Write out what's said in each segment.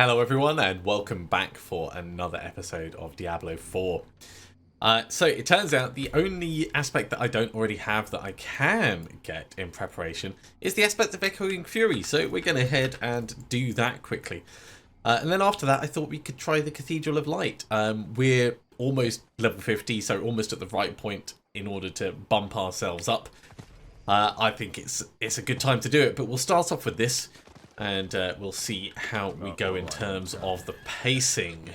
Hello everyone and welcome back for another episode of Diablo 4. So it turns out the only aspect that I don't already have that I can get in preparation is the aspect of Echoing Fury, so we're going to head and do that quickly. And then after that I thought we could try the Cathedral of Light. We're almost level 50, so almost at the right point in order to bump ourselves up. I think it's a good time to do it, but we'll start off with this. And we'll see how we go in terms of the pacing.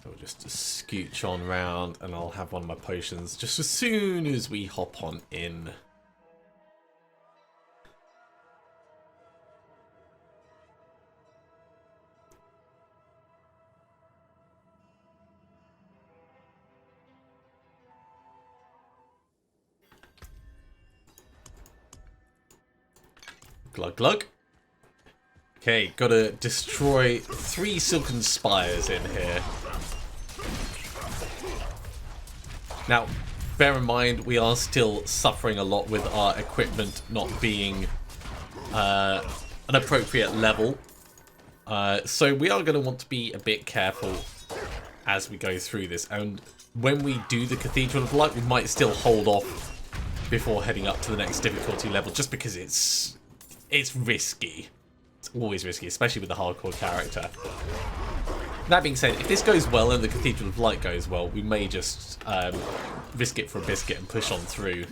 So we'll just scooch on round and I'll have one of my potions just as soon as we hop on in. Glug glug. Okay, gotta destroy 3 silken spires in here. Now, bear in mind, we are still suffering a lot with our equipment not being an appropriate level. So we are going to want to be a bit careful as we go through this. And when we do the Cathedral of Light, we might still hold off before heading up to the next difficulty level, just because it's risky. It's always risky, especially with the hardcore character. That being said, if this goes well and the Cathedral of Light goes well, we may just risk it for a biscuit and push on through.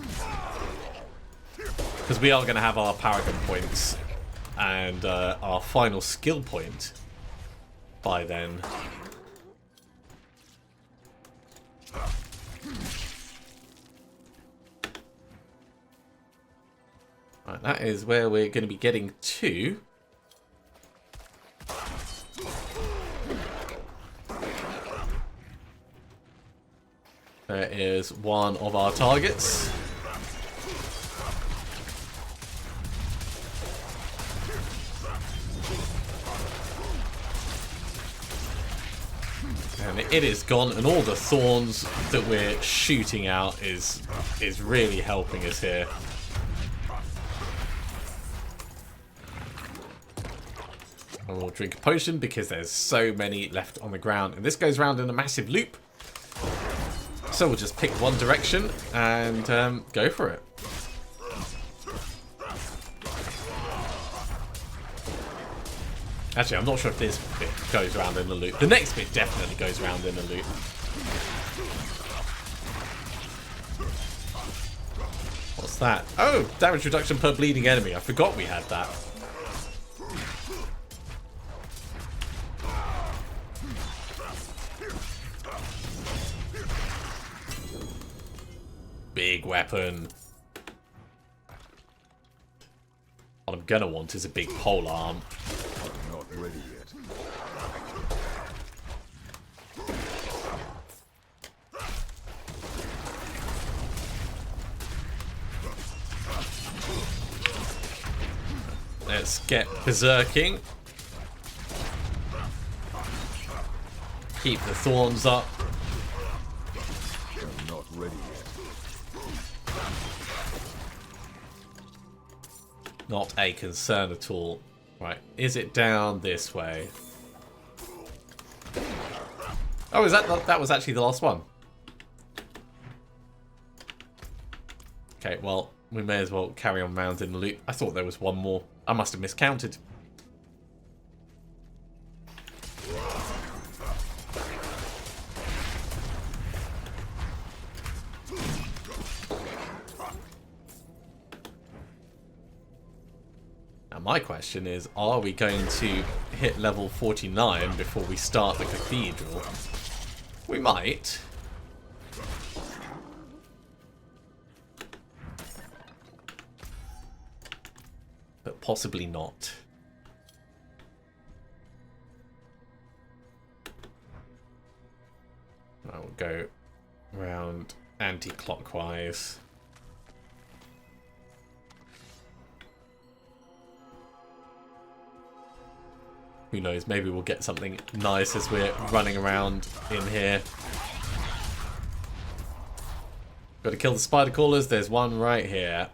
Because we are going to have our Paragon points and our final skill point by then. Right, that is where we're going to be getting to. There is one of our targets. And it is gone, and all the thorns that we're shooting out is really helping us here. And we'll drink a potion because there's so many left on the ground. And this goes around in a massive loop. So we'll just pick one direction and go for it. Actually, I'm not sure if this bit goes around in the loop. The next bit definitely goes around in the loop. What's that? Oh, damage reduction per bleeding enemy. I forgot we had that. Big weapon. What I'm gonna want is a big pole arm. Not ready yet. Let's get berserking. Keep the thorns up. I'm not ready yet. Not a concern at all. Right, is it down this way? Oh, is that was actually the last one? Okay, well, we may as well carry on round in the loop. I thought there was one more. I must have miscounted. My question is, are we going to hit level 49 before we start the Cathedral? We might. But possibly not. I will go round anti-clockwise. Who knows, maybe we'll get something nice as we're running around in here. Got to kill the spider crawlers. There's one right here.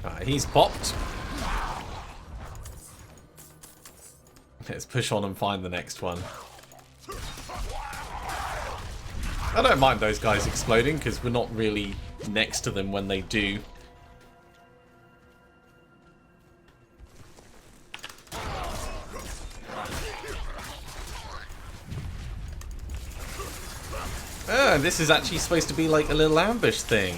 Alright, he's popped. Let's push on and find the next one. I don't mind those guys exploding because we're not really next to them when they do. Ah, this is actually supposed to be like a little ambush thing.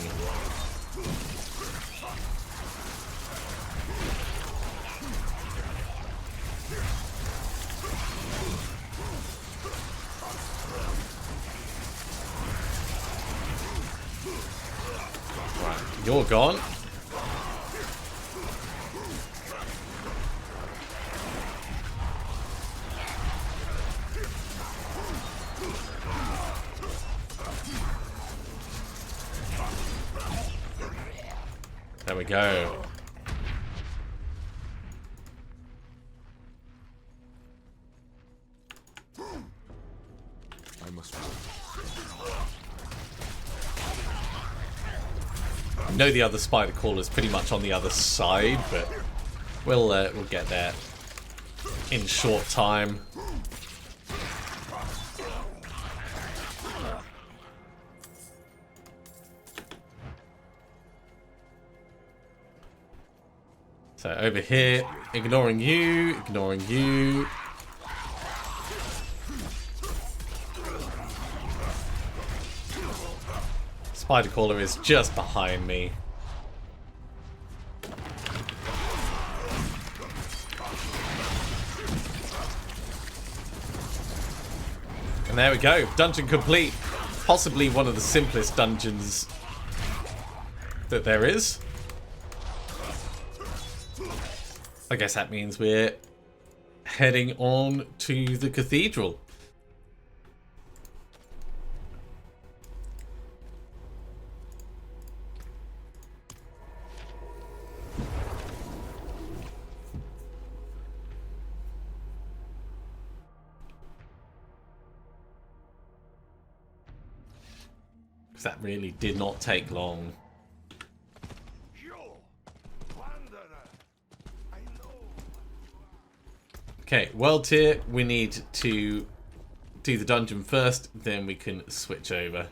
Right, you're gone. There we go. I must. I know the other spider caller's pretty much on the other side, but we'll get there in short time. So over here, ignoring you, ignoring you. Spider caller is just behind me. And there we go, dungeon complete. Possibly one of the simplest dungeons that there is. I guess that means we're heading on to the Cathedral. Because that really did not take long. Okay, world tier, we need to do the dungeon first, then we can switch over.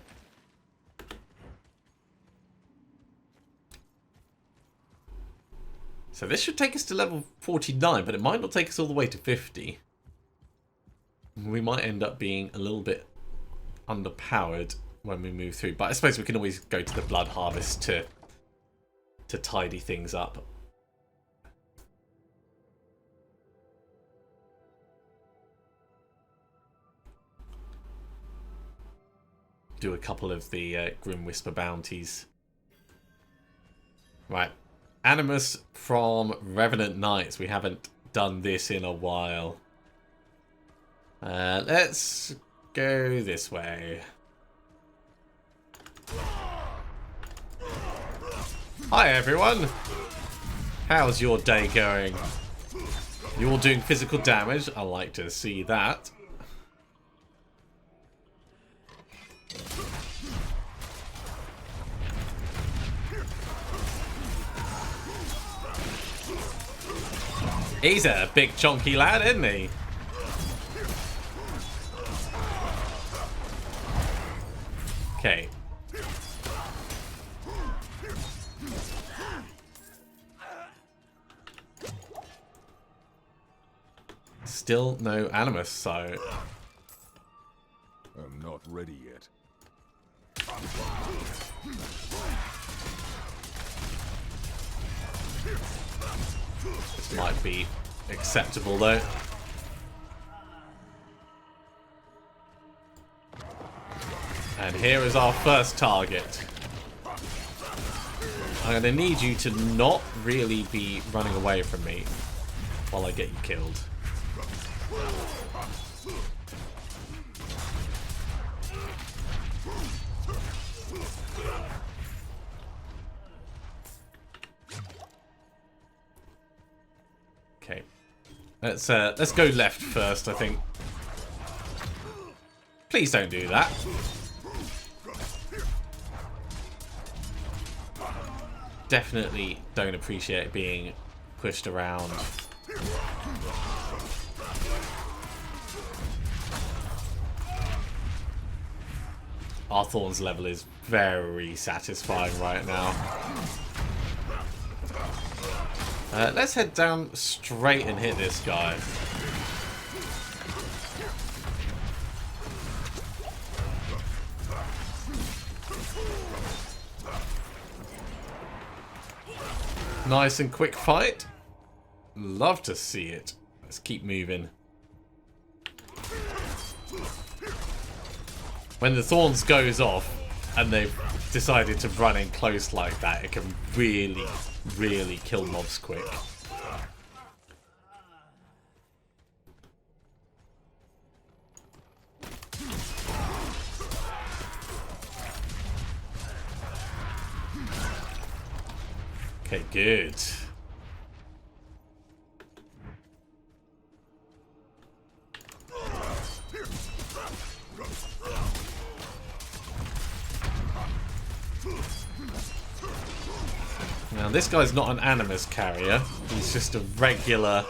So this should take us to level 49, but it might not take us all the way to 50. We might end up being a little bit underpowered when we move through, but I suppose we can always go to the Blood Harvest to tidy things up. Do a couple of the Grim Whisper bounties. Right. Animus from Revenant Knights. We haven't done this in a while. Let's go this way. Hi everyone. How's your day going? You all doing physical damage? I like to see that. He's a big chunky lad, isn't he? Okay. Still no Animus, so... I'm not ready yet. This might be acceptable though. And here is our first target. I'm going to need you to not really be running away from me while I get you killed. Okay. Let's go left first, I think. Please don't do that. definitely don't appreciate being pushed around. Our Thorns level is very satisfying right now. Let's head down straight and hit this guy. Nice and quick fight. Love to see it. Let's keep moving. When the Thorns goes off and they've decided to run in close like that, it can really, really kill mobs quick. Okay, good. Now, this guy's not an animus carrier. He's just a regular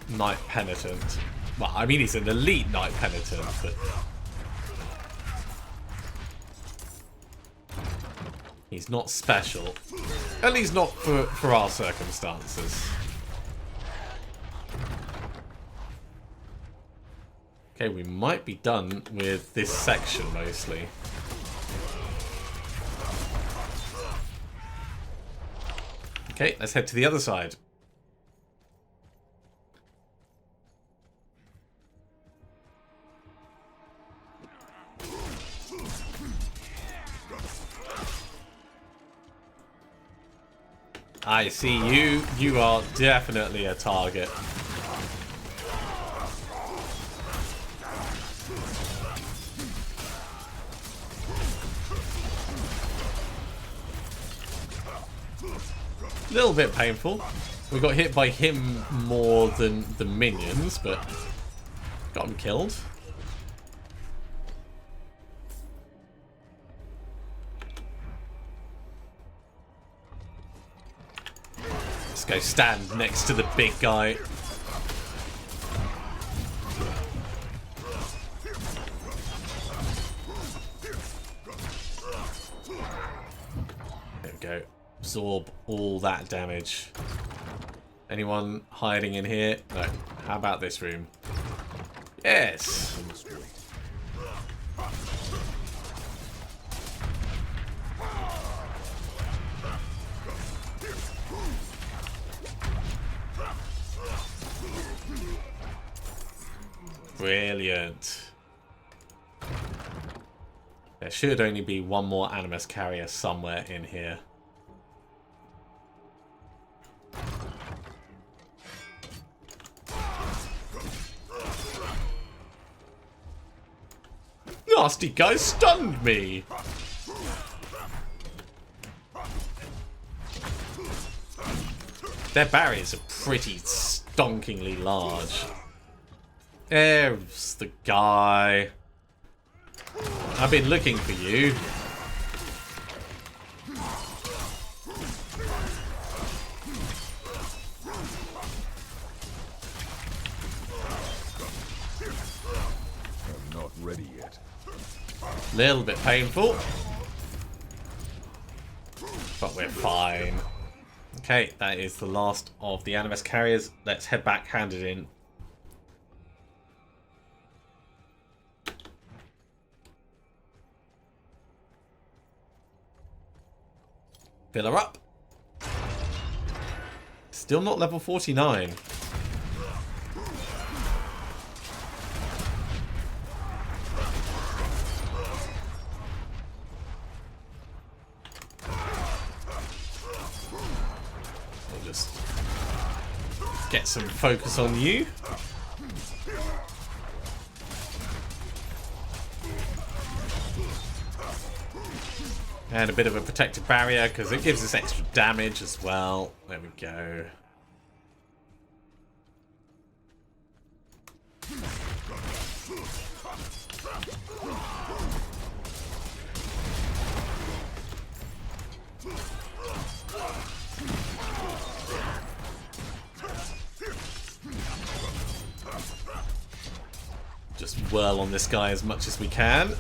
Knight Penitent. Well, I mean, he's an elite Knight Penitent, but he's not special. At least not for our circumstances. Okay, we might be done with this section mostly. Okay, let's head to the other side. I see you. You are definitely a target. A little bit painful. We got hit by him more than the minions, but got him killed. Let's go stand next to the big guy. There we go. Absorb all that damage. Anyone hiding in here? No. How about this room? Yes! Brilliant. There should only be one more animus carrier somewhere in here. Nasty guy stunned me! Their barriers are pretty stonkingly large. There's the guy. I've been looking for you. I'm not ready yet. Little bit painful. But we're fine. Okay, that is the last of the animus carriers. Let's head back, hand it in. Fill her up. Still not level 49. We'll just get some focus on you. And a bit of a protective barrier, because it gives us extra damage as well. There we go. whirl on this guy as much as we can.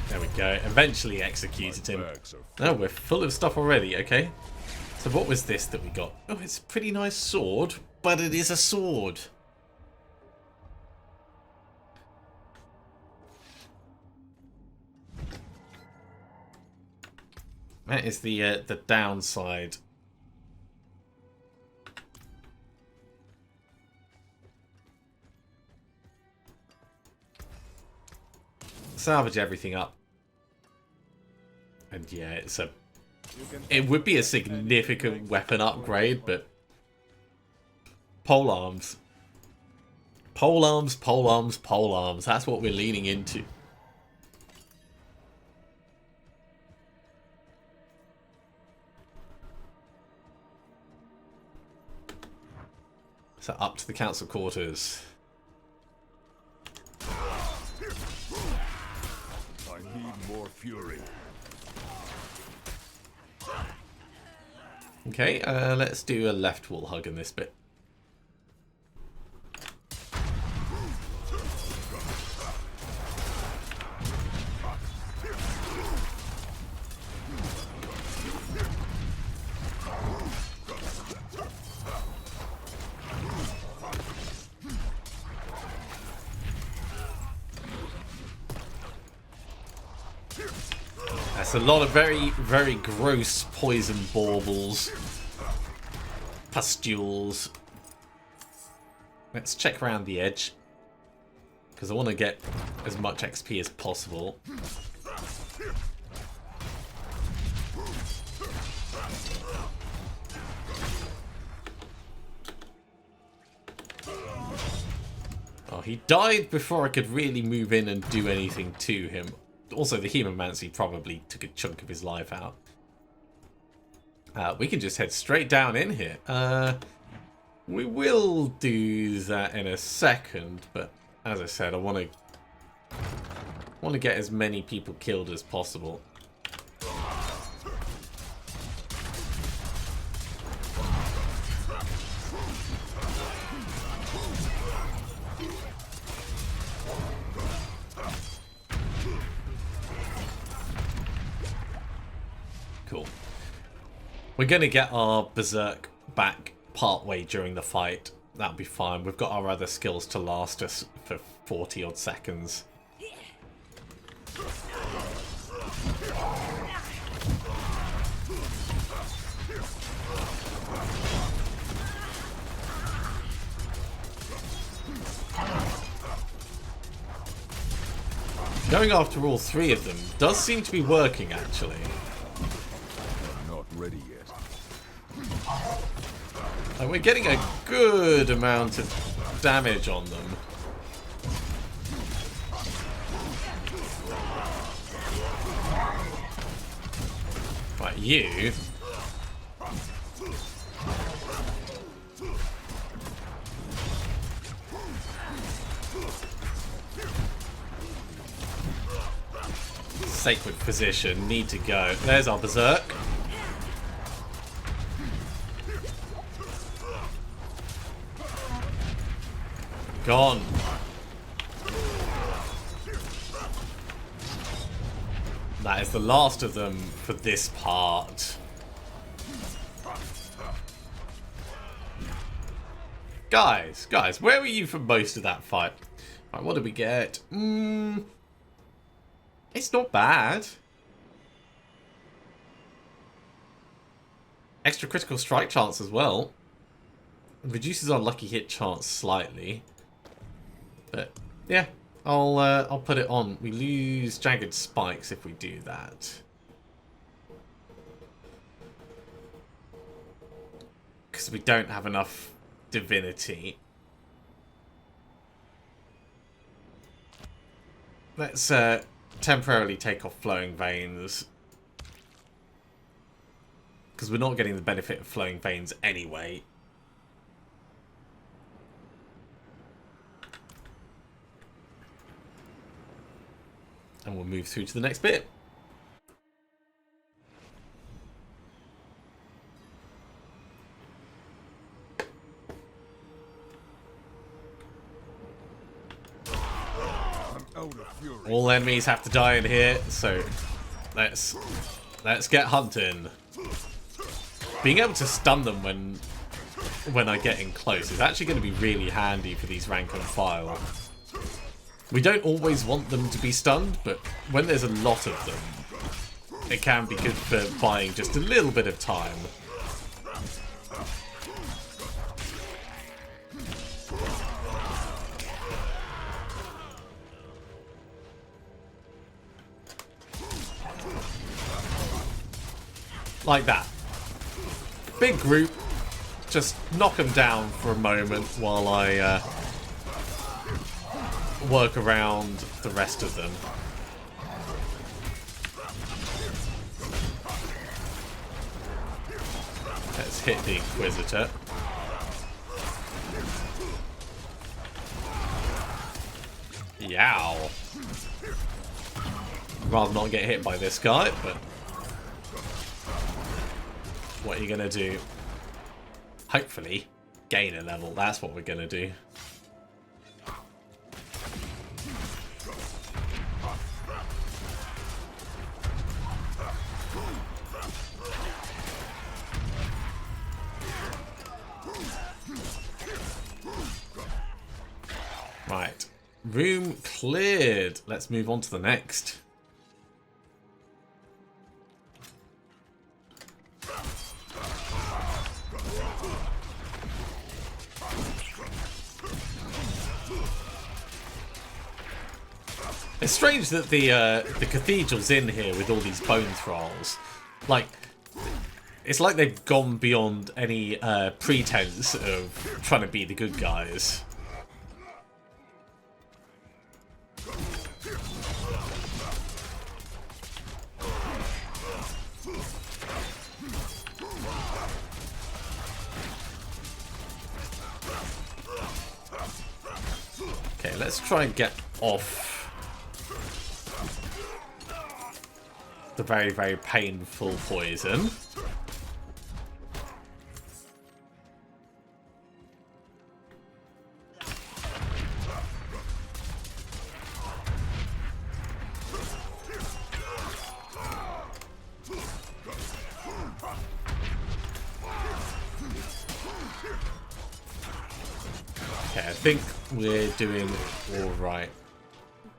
There we go. Eventually executed him. Oh, we're full of stuff already. Okay. So what was this that we got? Oh, it's a pretty nice sword, but it is a sword. That is the downside. Salvage everything up. And yeah, it would be a significant weapon upgrade, but pole arms. Pole arms, pole arms, pole arms. That's what we're leaning into. So up to the council quarters. I need more fury. Okay, let's do a left wall hug in this bit. That's a lot of very, very gross poison baubles. Pustules. Let's check around the edge. Because I want to get as much XP as possible. Oh, he died before I could really move in and do anything to him. Also, the Hemomancy probably took a chunk of his life out. We can just head straight down in here. We will do that in a second, but as I said, I want to get as many people killed as possible. Cool. We're going to get our Berserk back partway during the fight. That'll be fine. We've got our other skills to last us for 40 odd seconds. Going after all three of them does seem to be working, actually. I'm not ready yet. And we're getting a good amount of damage on them. Right, you. Sacred position, need to go. There's our Berserk. Gone. That is the last of them for this part. Guys, where were you for most of that fight? Right, what did we get? It's not bad. Extra critical strike chance as well. Reduces our lucky hit chance slightly. But yeah, I'll put it on. We lose jagged spikes if we do that. Because we don't have enough divinity. Let's temporarily take off flowing veins. Because we're not getting the benefit of flowing veins anyway. And we'll move through to the next bit. out of fury. All enemies have to die in here, so let's get hunting. Being able to stun them when I get in close is actually going to be really handy for these rank and file. We don't always want them to be stunned, but when there's a lot of them, it can be good for buying just a little bit of time. Like that. Big group. Just knock them down for a moment while I work around the rest of them. Let's hit the Inquisitor. Yow. I'd rather not get hit by this guy, but what are you gonna do? Hopefully, gain a level. That's what we're gonna do. Right. Room cleared. Let's move on to the next. It's strange that the cathedral's in here with all these bone thralls. Like, it's like they've gone beyond any pretense of trying to be the good guys. Okay, let's try and get off the very, very painful poison. Okay, I think we're doing all right.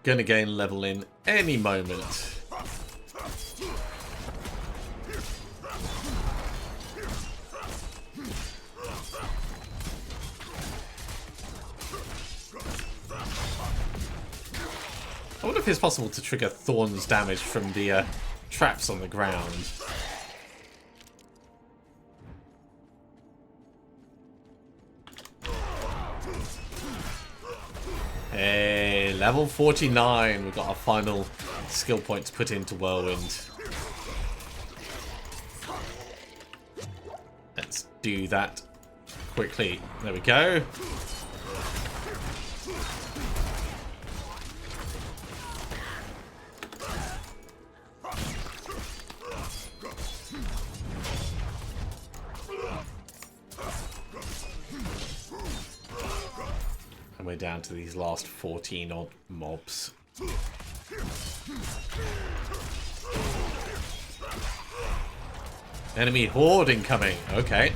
Gonna gain level in any moment. I wonder if it's possible to trigger Thorns damage from the traps on the ground. Hey, level 49. We've got our final skill point to put into Whirlwind. Let's do that quickly. There we go. We're down to these last 14 odd mobs. Enemy horde incoming. Okay.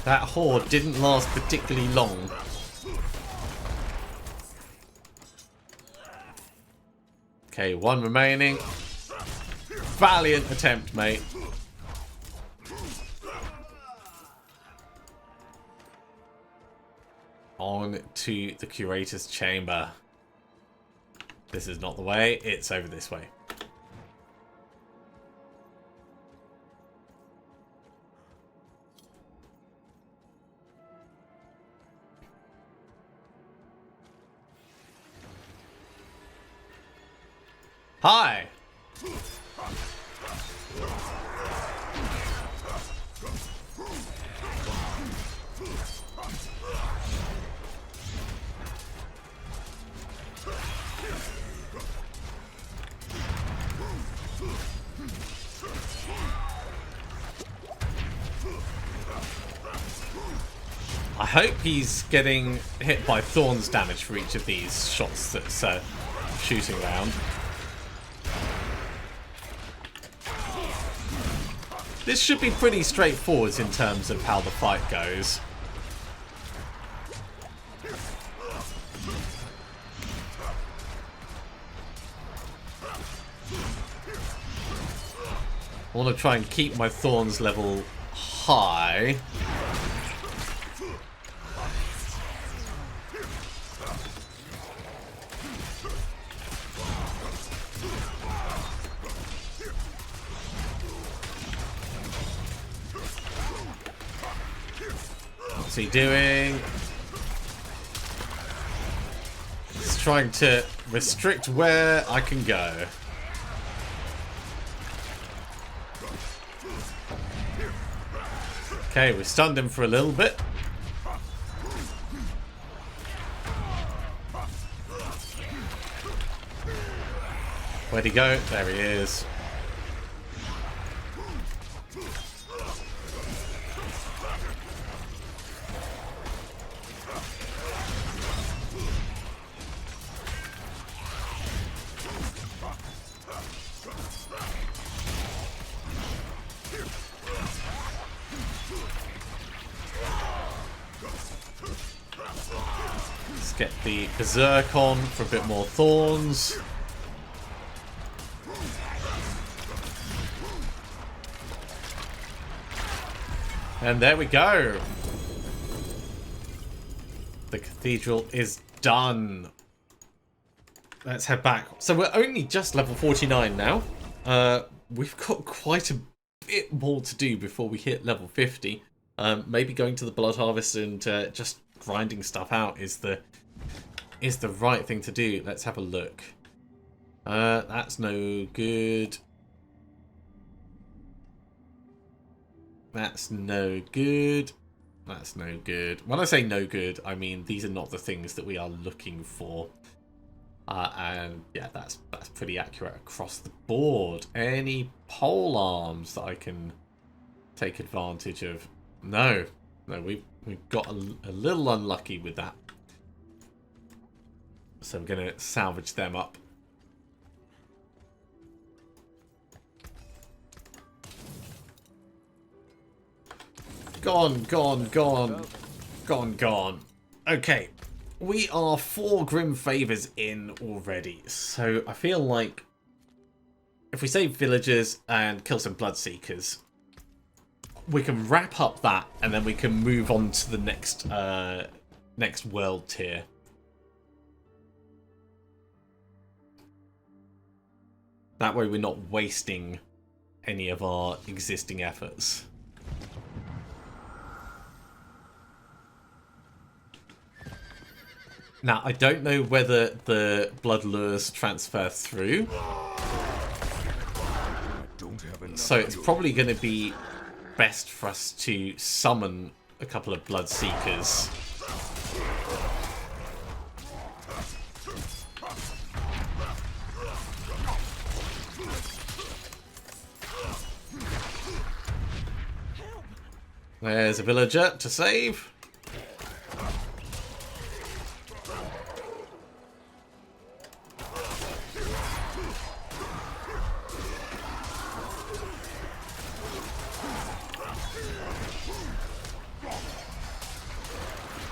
That horde didn't last particularly long. Okay, one remaining. Valiant attempt, mate. On to the Curator's Chamber. This is not the way, it's over this way. Hi! hope he's getting hit by Thorns damage for each of these shots that's shooting around. This should be pretty straightforward in terms of how the fight goes. I want to try and keep my Thorns level high. What's he doing? He's trying to restrict where I can go. Okay, we stunned him for a little bit. Where'd he go? There he is. Get the Berserk on for a bit more Thorns. And there we go. The Cathedral is done. Let's head back. So we're only just level 49 now. We've got quite a bit more to do before we hit level 50. Maybe going to the Blood Harvest and just grinding stuff out is the right thing to do. Let's have a look. That's no good. That's no good. That's no good. When I say no good, I mean these are not the things that we are looking for. And yeah, that's pretty accurate across the board. Any pole arms that I can take advantage of? No, we've got a little unlucky with that. So I'm going to salvage them up. Gone. Okay, we are 4 Grim Favors in already. So I feel like if we save villagers and kill some Bloodseekers, we can wrap up that and then we can move on to the next world tier. That way we're not wasting any of our existing efforts. Now, I don't know whether the blood lures transfer through. So it's probably going to be best for us to summon a couple of Bloodseekers. There's a villager to save.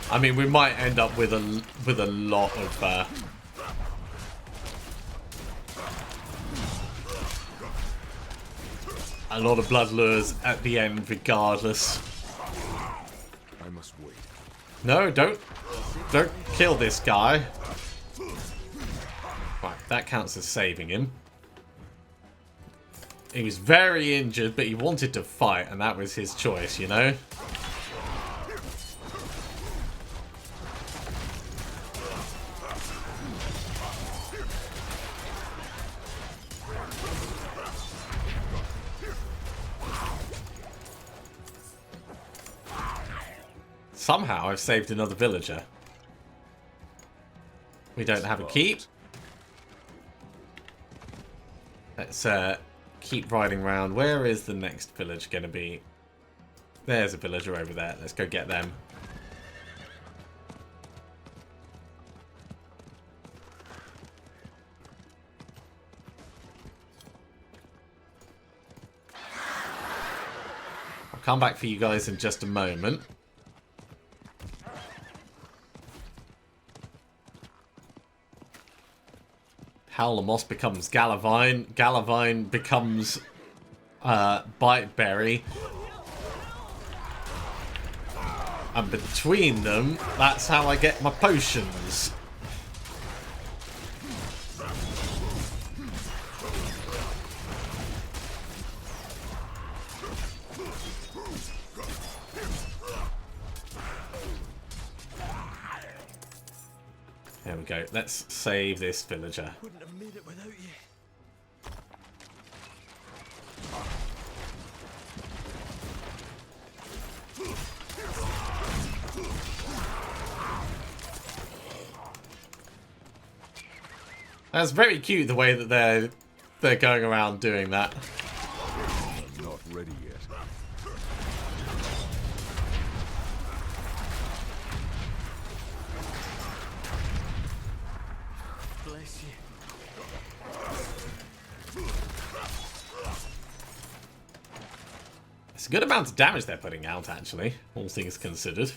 I mean, we might end up with a lot of blood lures at the end, regardless. I must wait. No, don't kill this guy. Right, that counts as saving him. He was very injured, but he wanted to fight, and that was his choice, you know? Somehow I've saved another villager. We don't have a keep. Let's keep riding around. Where is the next village going to be? There's a villager over there. Let's go get them. come back for you guys in just a moment. Howler becomes Galavine. Galavine becomes Biteberry. And between them, that's how I get my potions. There we go. Let's save this villager. Couldn't have made it without you. That's very cute the way that they're going around doing that. I'm not ready yet. Bless you. It's a good amount of damage they're putting out, actually, all things considered.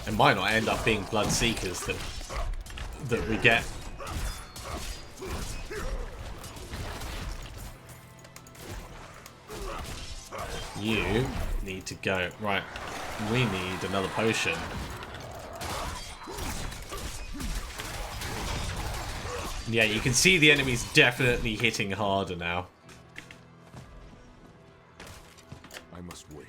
It might not end up being Bloodseekers that we get. You need to go. Right, we need another potion. Yeah, you can see the enemy's definitely hitting harder now. I must wait.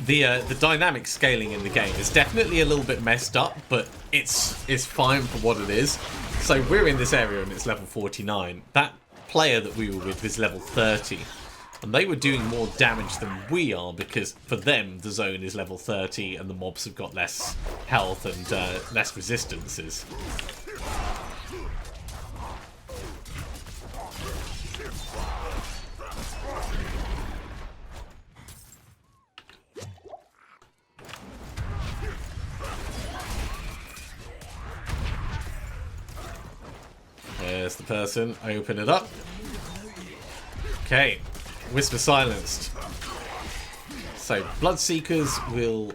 The dynamic scaling in the game is definitely a little bit messed up, but it's fine for what it is. So we're in this area and it's level 49. That player that we were with is level 30. And they were doing more damage than we are because for them the zone is level 30 and the mobs have got less health and less resistances. There's the person. Open it up. Okay. Whisper silenced. So, Bloodseekers will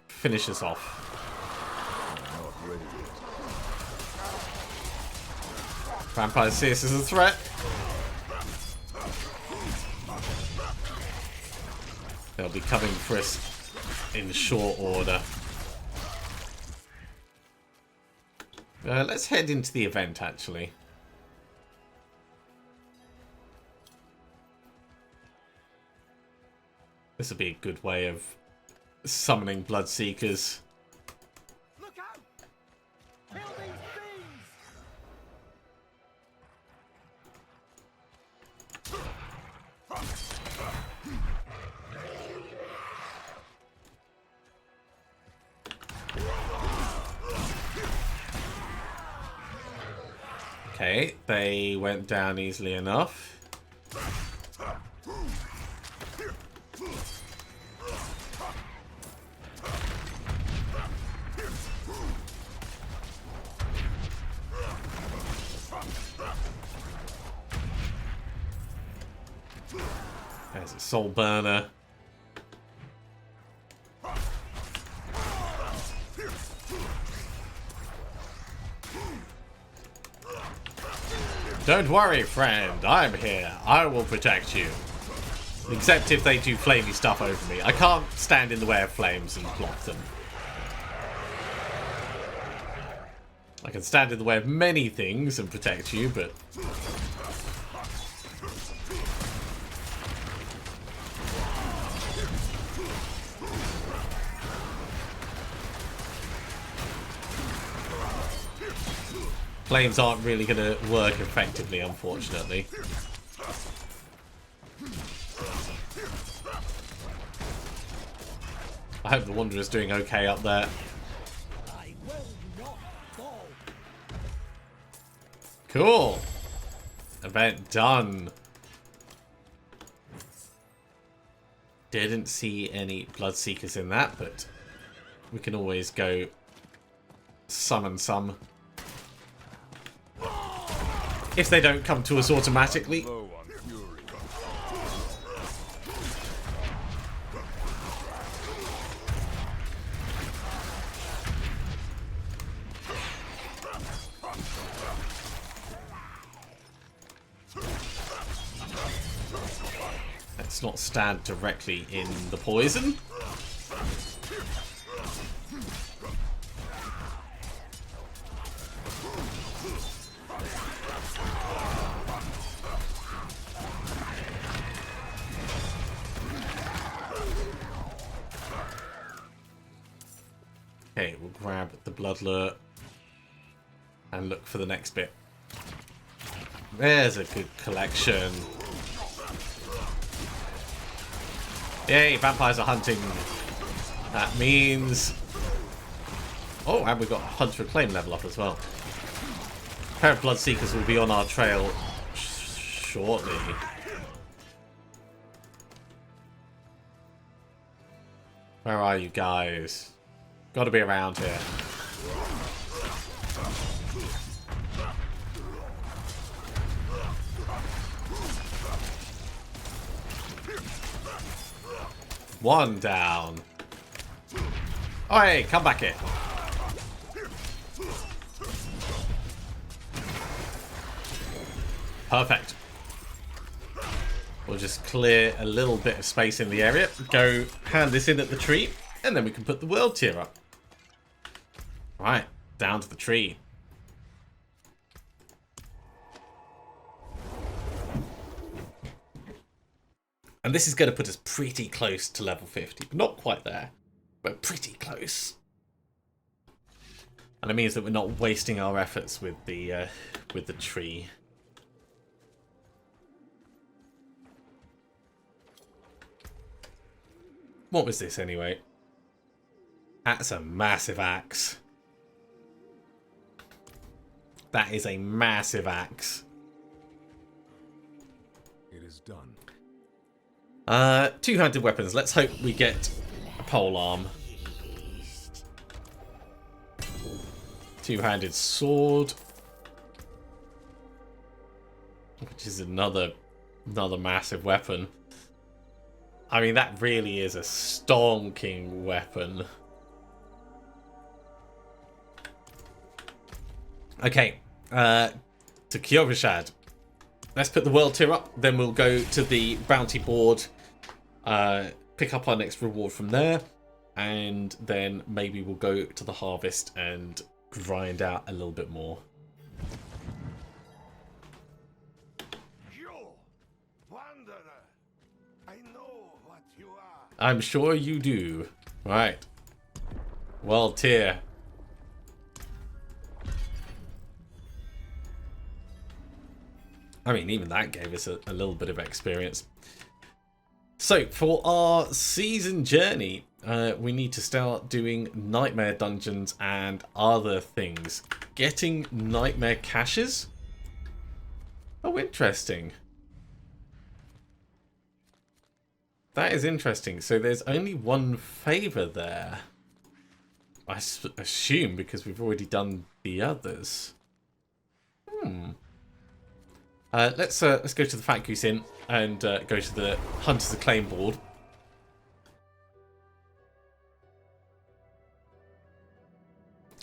finish us off. I'm not ready yet. Vampires see us as a threat. They'll be coming for us in short order. Let's head into the event, actually. This will be a good way of summoning Bloodseekers. Look out! Kill these things! Okay, they went down easily enough. There's a soul burner. Don't worry, friend. I'm here. I will protect you. Except if they do flamey stuff over me. I can't stand in the way of flames and block them. I can stand in the way of many things and protect you, but... flames aren't really going to work effectively, unfortunately. I hope the Wanderer's doing okay up there. I will not fall. Cool. Event done. Didn't see any Bloodseekers in that, but we can always go summon some. If they don't come to us automatically. Low on fury. Let's not stand directly in the poison. Okay, we'll grab the blood lure and look for the next bit. There's a good collection. Yay, vampires are hunting. That means... Oh, and we've got Hunter Acclaim level up as well. A pair of Bloodseekers will be on our trail shortly. Where are you guys? Gotta be around here. One down. Oh, hey, come back here. Perfect. We'll just clear a little bit of space in the area. Go hand this in at the tree, and then we can put the world tier up. Right, down to the tree. And this is going to put us pretty close to level 50. Not quite there, but pretty close. And it means that we're not wasting our efforts with the tree. What was this anyway? That's a massive axe. That is a massive axe. It is done. Two-handed weapons. Let's hope we get a polearm. Two-handed sword, which is another massive weapon. I mean, that really is a stonking weapon. Okay, to Kjolvishad. Let's put the world tier up, then we'll go to the bounty board, pick up our next reward from there, and then maybe we'll go to the harvest and grind out a little bit more. You, wanderer, I know what you are. I'm sure you do. Right. World tier. I mean, even that gave us a little bit of experience. So, for our season journey, we need to start doing nightmare dungeons and other things. Getting nightmare caches? Oh, interesting. That is interesting. So there's only one favor there. I assume because we've already done the others. Let's go to the Fat Goose Inn and go to the Hunter's Acclaim board.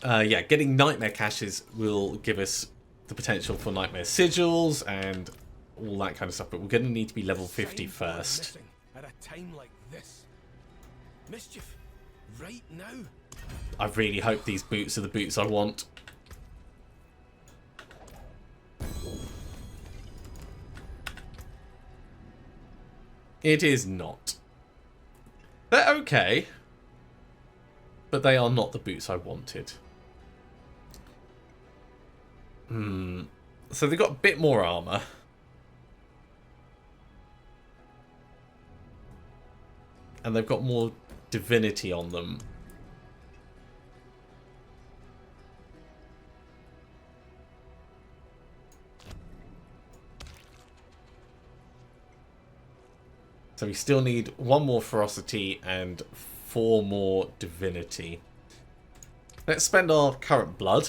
Yeah, getting nightmare caches will give us the potential for nightmare sigils and all that kind of stuff, but we're going to need to be level 50 first. At a time like this. Mischief, right now. I really hope these boots are the boots I want. It is not. They're okay, but they are not the boots I wanted. So they've got a bit more armor. And they've got more divinity on them. So we still need 1 more ferocity and 4 more divinity. Let's spend our current blood.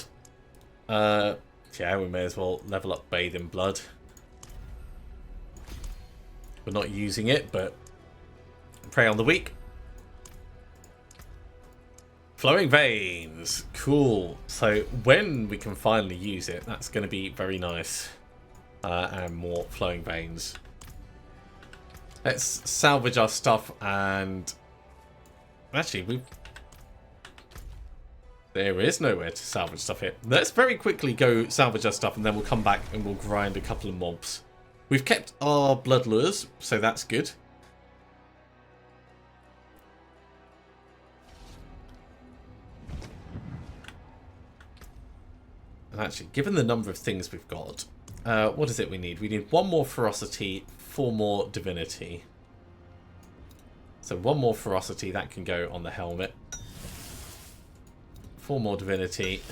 Yeah, we may as well level up Bathe in Blood. We're not using it, but Prey on the Weak. Flowing Veins. Cool. So when we can finally use it, that's going to be very nice. And more Flowing Veins. Let's salvage our stuff and... Actually, there is nowhere to salvage stuff here. Let's very quickly go salvage our stuff and then we'll come back and we'll grind a couple of mobs. We've kept our blood lures, so that's good. And actually, given the number of things we've got, what is it we need? We need 1 more ferocity, 4 more divinity. So 1 more ferocity, that can go on the helmet. 4 more divinity.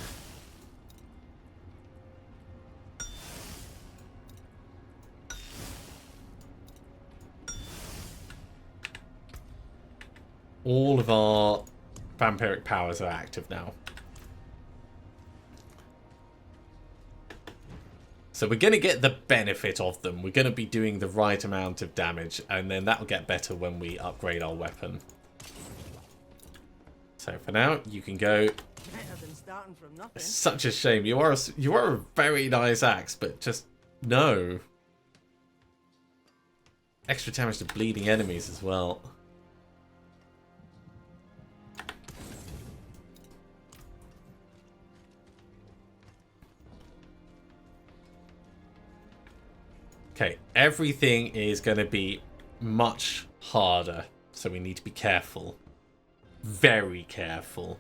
All of our vampiric powers are active now. So we're going to get the benefit of them. We're going to be doing the right amount of damage, and then that'll get better when we upgrade our weapon. So for now, you can go. It's such a shame. You are a very nice axe, but just no. Extra damage to bleeding enemies as well. Okay, everything is going to be much harder, so we need to be careful. Very careful.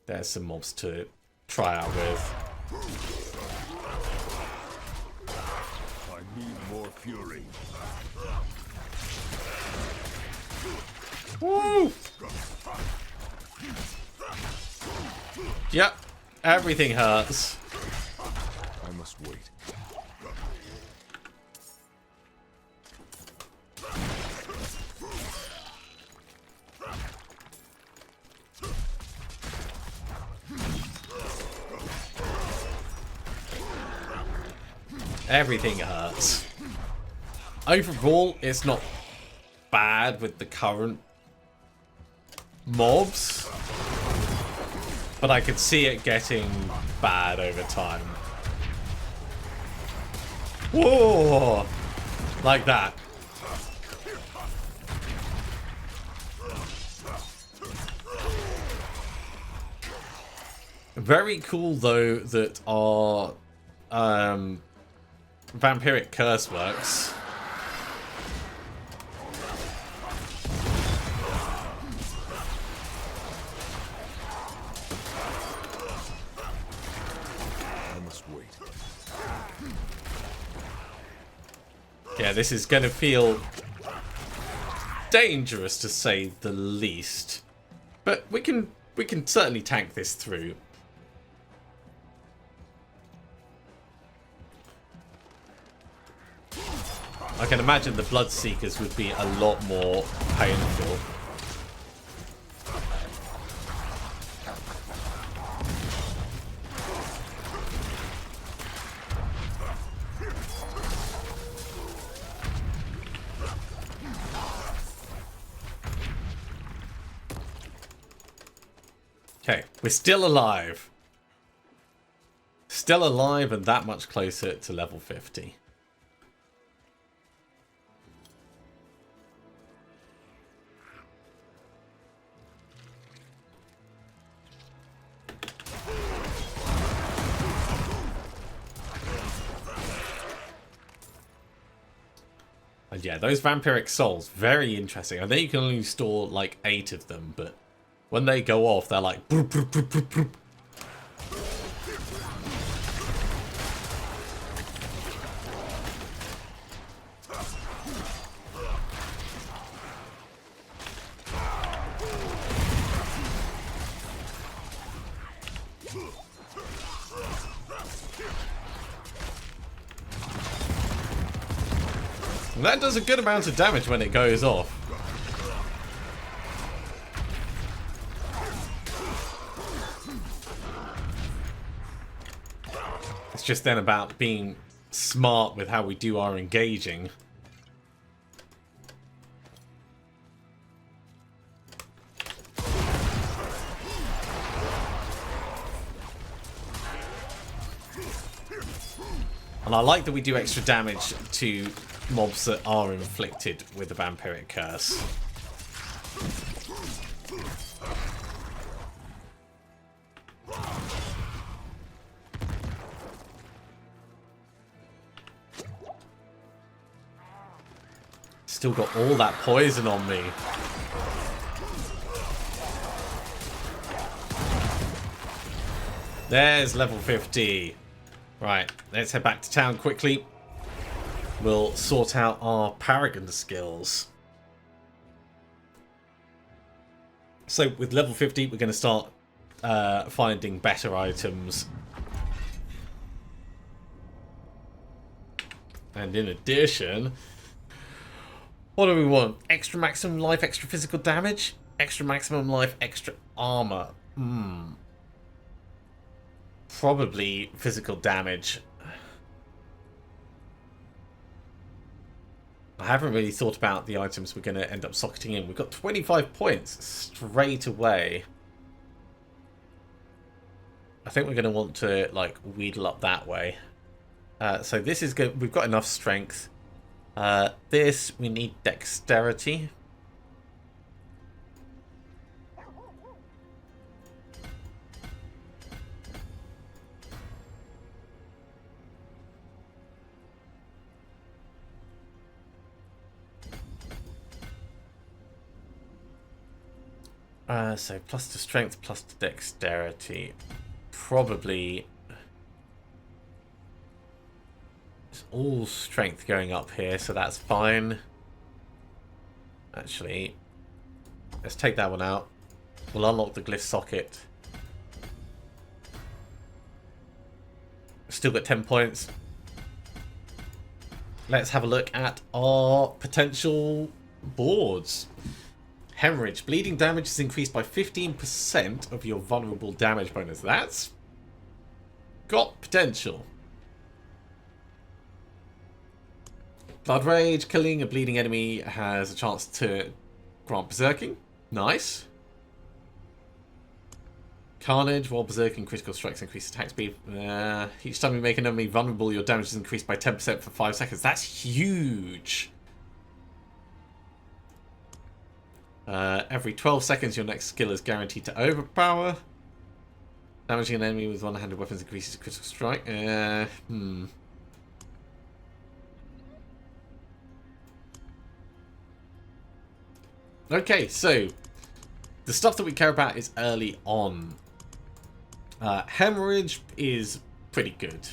There's some mobs to try out with. I need more fury. Woo! Yep, everything hurts. I must wait. Everything hurts. Overall, it's not bad with the current mobs, but I could see it getting bad over time. Whoa! Like that. Very cool, though, that our vampiric curse works. Yeah, this is going to feel dangerous to say the least, but we can certainly tank this through. I can imagine the Bloodseekers would be a lot more painful. Okay, we're still alive. Still alive and that much closer to level 50. And yeah, those vampiric souls, very interesting. I think you can only store like 8 of them, but when they go off, they're like broop, broop, broop, broop, broop. That does a good amount of damage when it goes off. It's just then about being smart with how we do our engaging. And I like that we do extra damage to mobs that are inflicted with the Vampiric Curse. Still got all that poison on me. There's level 50. Right, let's head back to town quickly. We'll sort out our Paragon skills. So with level 50, we're going to start finding better items. And in addition, what do we want? Extra maximum life, extra physical damage? Extra maximum life, extra armor. Probably physical damage. I haven't really thought about the items we're going to end up socketing in. We've got 25 points straight away. I think we're going to want to like wheedle up that way. So this is good. We've got enough strength. This, we need dexterity. So plus to strength, plus to dexterity. Probably it's all strength going up here, so that's fine. Actually, let's take that one out. We'll unlock the glyph socket. Still got 10 points. Let's have a look at our potential boards. Hemorrhage. Bleeding damage is increased by 15% of your vulnerable damage bonus. That's got potential. Blood Rage. Killing a bleeding enemy has a chance to grant berserking. Nice. Carnage. While berserking, critical strikes increase attack speed. Each time you make an enemy vulnerable, your damage is increased by 10% for 5 seconds. That's huge. Every 12 seconds, your next skill is guaranteed to overpower. Damaging an enemy with one-handed weapons increases critical strike. Okay, so the stuff that we care about is early on. Hemorrhage is pretty good.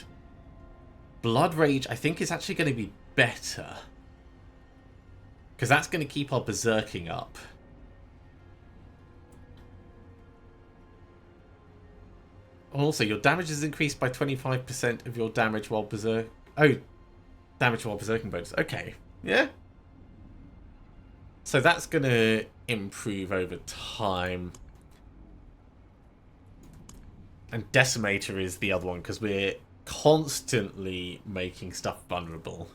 Blood Rage, I think, is actually going to be better. Because that's going to keep our berserking up. Also, your damage is increased by 25% of your damage while berserk. Oh, damage while berserking bonus. Okay, yeah. So that's going to improve over time. And Decimator is the other one because we're constantly making stuff vulnerable.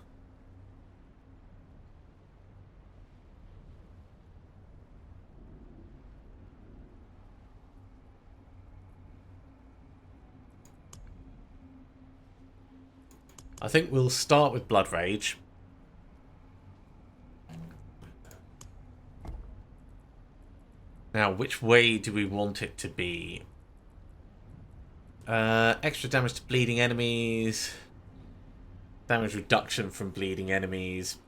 I think we'll start with Blood Rage. Now, which way do we want it to be? Extra damage to bleeding enemies. Damage reduction from bleeding enemies.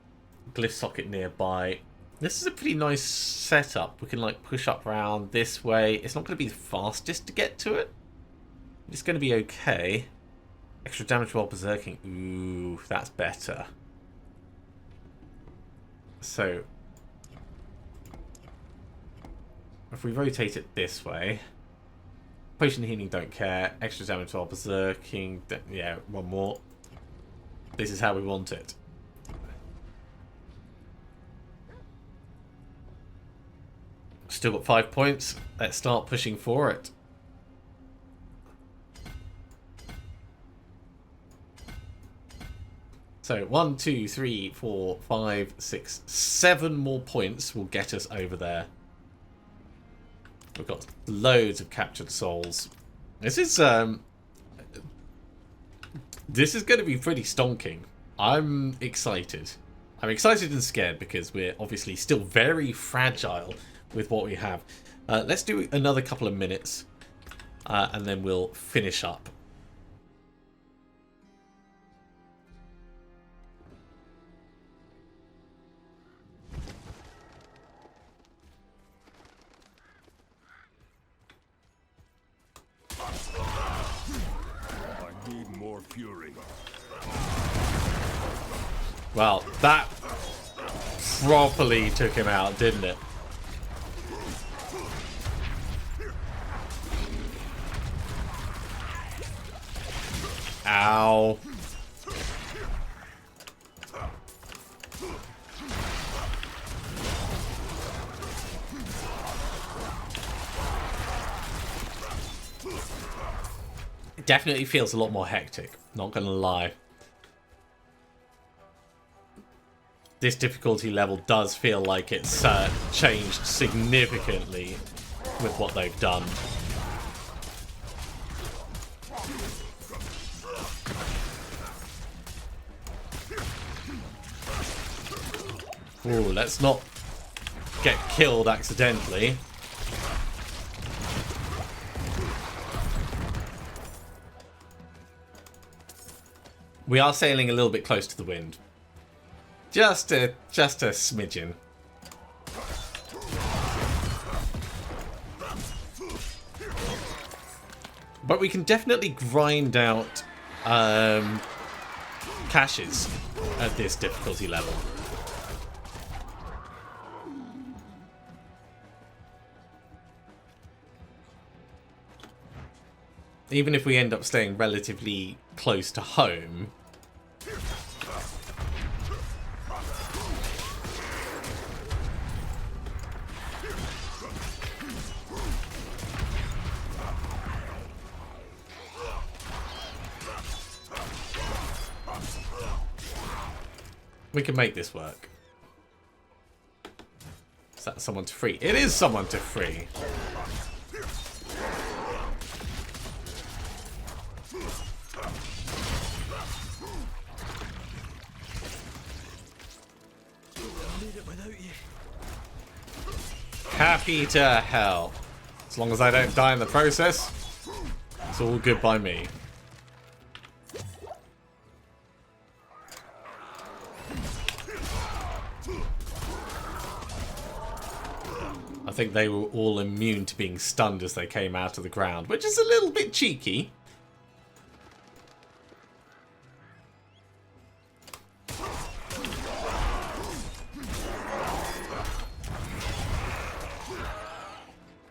Glyph socket nearby. This is a pretty nice setup. We can like push up around this way. It's not going to be the fastest to get to it. It's going to be okay. Extra damage while berserking. Ooh, that's better. So, if we rotate it this way, potion healing, don't care. Extra damage while berserking. Yeah, one more. This is how we want it. Still got 5 points. Let's start pushing for it. So 1, 2, 3, 4, 5, 6, 7 more points will get us over there. We've got loads of captured souls. This is going to be pretty stonking. I'm excited. I'm excited and scared because we're obviously still very fragile with what we have. Let's do another couple of minutes and then we'll finish up. I need more fury. Well, that properly took him out, didn't it? Ow. It definitely feels a lot more hectic, not gonna lie. This difficulty level does feel like it's changed significantly with what they've done. Ooh, let's not get killed accidentally. We are sailing a little bit close to the wind. Just a smidgen. But we can definitely grind out caches at this difficulty level. Even if we end up staying relatively close to home, we can make this work. Is that someone to free? It is someone to free. Happy to hell. As long as I don't die in the process, it's all good by me. I think they were all immune to being stunned as they came out of the ground, which is a little bit cheeky.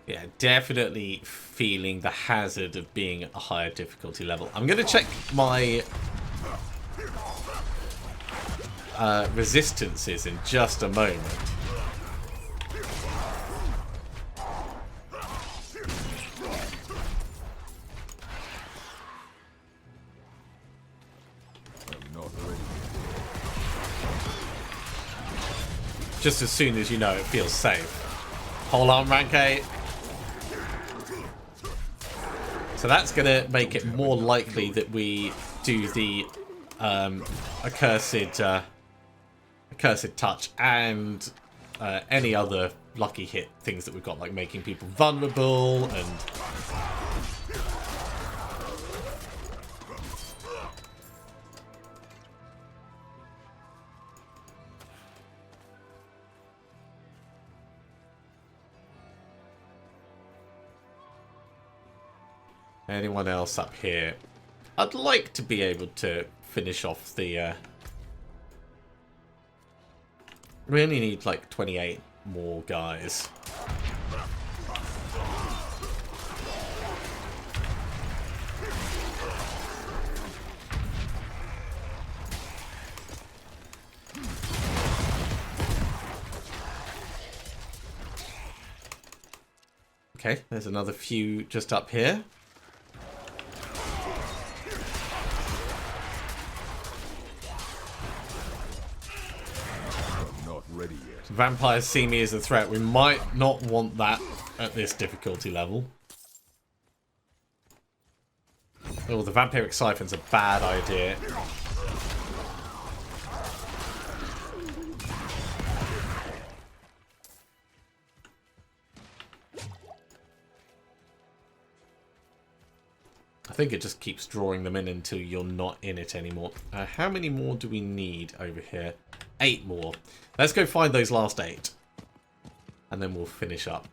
Yeah, definitely feeling the hazard of being at a higher difficulty level. I'm going to check my resistances in just a moment. Just as soon as you know it feels safe. Hold on, rank 8. So that's going to make it more likely that we do the accursed touch and any other lucky hit things that we've got, like making people vulnerable and... Anyone else up here? I'd like to be able to finish off the... We only need like 28 more guys. Okay, there's another few just up here. I'm not ready yet. Vampires see me as a threat. We might not want that at this difficulty level. Oh, the vampiric siphon's a bad idea. I think it just keeps drawing them in until you're not in it anymore. How many more do we need over here? 8 more. Let's go find those last 8. And then we'll finish up.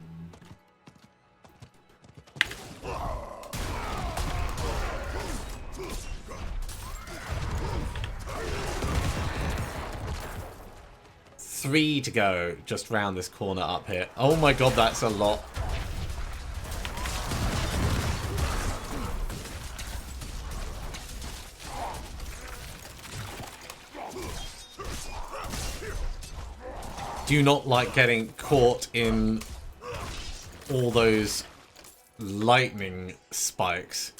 Three to go, just round this corner up here. Oh my god, that's a lot. Do you not like getting caught in all those lightning spikes?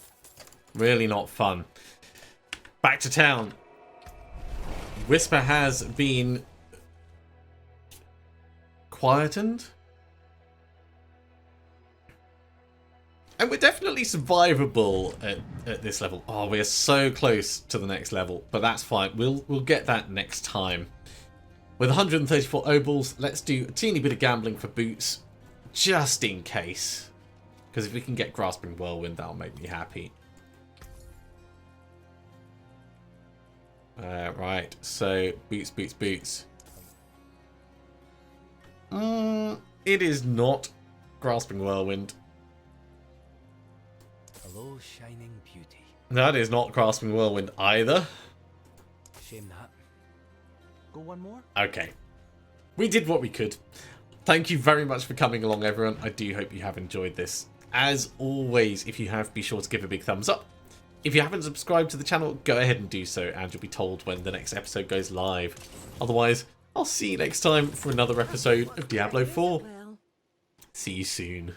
Really not fun. Back to town. Whisper has been quietened. And we're definitely survivable at this level. Oh, we are so close to the next level, but that's fine. We'll get that next time. With 134 obols, let's do a teeny bit of gambling for boots, just in case. Because if we can get Grasping Whirlwind, that'll make me happy. Right, so boots, boots, boots. It is not Grasping Whirlwind. Hello, shining beauty. That is not Grasping Whirlwind either. Shame that. Go one more? Okay. We did what we could. Thank you very much for coming along, everyone. I do hope you have enjoyed this. As always, if you have, be sure to give a big thumbs up. If you haven't subscribed to the channel, go ahead and do so, and you'll be told when the next episode goes live. Otherwise, I'll see you next time for another episode of Diablo 4. See you soon.